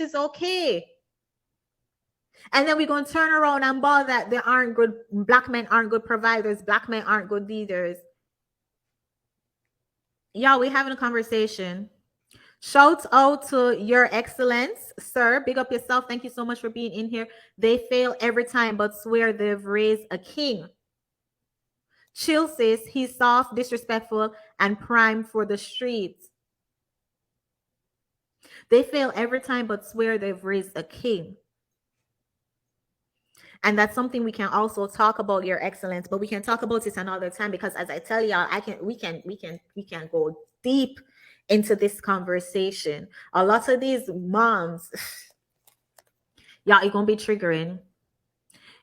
is okay. And then we're going to turn around and ball that they aren't good, black men aren't good providers, black men aren't good leaders. Y'all, we having a conversation. Shout out to Your Excellence, sir. Big up yourself. Thank you so much for being in here. They fail every time, but swear they've raised a king. Chill says he's soft, disrespectful, and primed for the streets. They fail every time, but swear they've raised a king. And that's something we can also talk about, Your Excellence, but we can talk about it another time, because as I tell y'all, we can go deep into this conversation. A lot of these moms, y'all, it's gonna be triggering.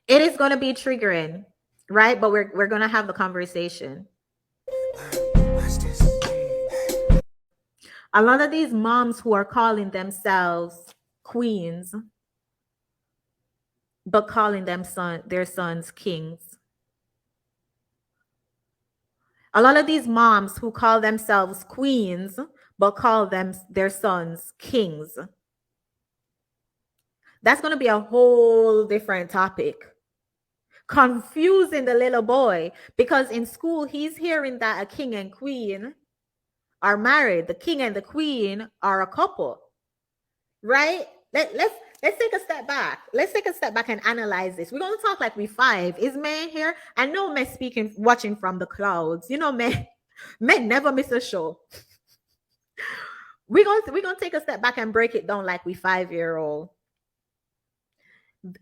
It is gonna be triggering, right? But we're gonna have the conversation. A lot of these moms who are calling themselves queens, but calling them their sons kings. A lot of these moms who call themselves queens, but call them their sons kings. That's going to be a whole different topic. Confusing the little boy, because in school he's hearing that a king and queen are married. The king and the queen are a couple, right? Let's take a step back. Let's take a step back and analyze this. We're going to talk like we five. Is man here? I know men speaking, watching from the clouds. You know, men never miss a show. We're going to take a step back and break it down like we 5-year-old.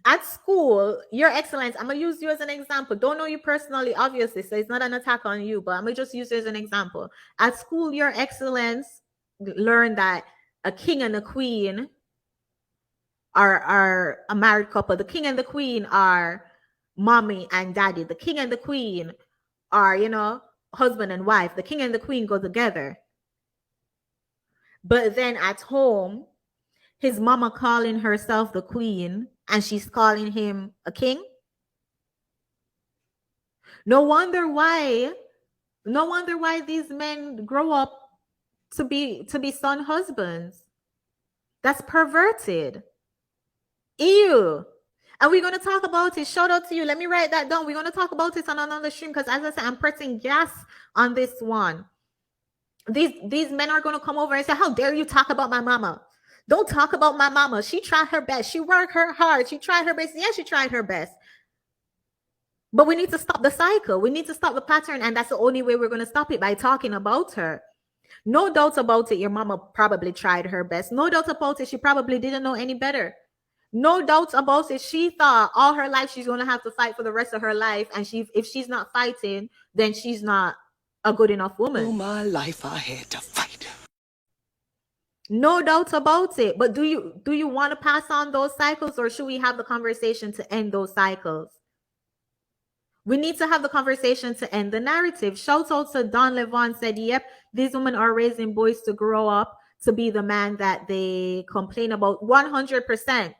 At school, Your Excellence, I'm going to use you as an example. Don't know you personally, obviously, so it's not an attack on you, but I'm going to just use you as an example. At school, Your Excellence learned that a king and a queen are a married couple. The king and the queen are mommy and daddy. The king and the queen are, you know, husband and wife. The king and the queen go together. But then at home, his mama calling herself the queen and she's calling him a king. No wonder why these men grow up to be son husbands. That's perverted. Ew. And we're going to talk about it. Shout out to you. Let me write that down. We're going to talk about it on another stream, because as I said, I'm pressing gas on this one. These men are going to come over and say, how dare you talk about my mama? Don't talk about my mama. She tried her best. She worked her hard. She tried her best. Yeah, she tried her best. But we need to stop the cycle. We need to stop the pattern. And that's the only way we're going to stop it, by talking about her. No doubt about it. Your mama probably tried her best. No doubt about it. She probably didn't know any better. No doubt about it. She thought all her life she's going to have to fight for the rest of her life. And if she's not fighting, then she's not a good enough woman. All my life I had to fight. No doubt about it. But do you want to pass on those cycles, or should we have the conversation to end those cycles? We need to have the conversation to end the narrative. Shout out to Don Levon, said, yep, these women are raising boys to grow up to be the man that they complain about. 100%.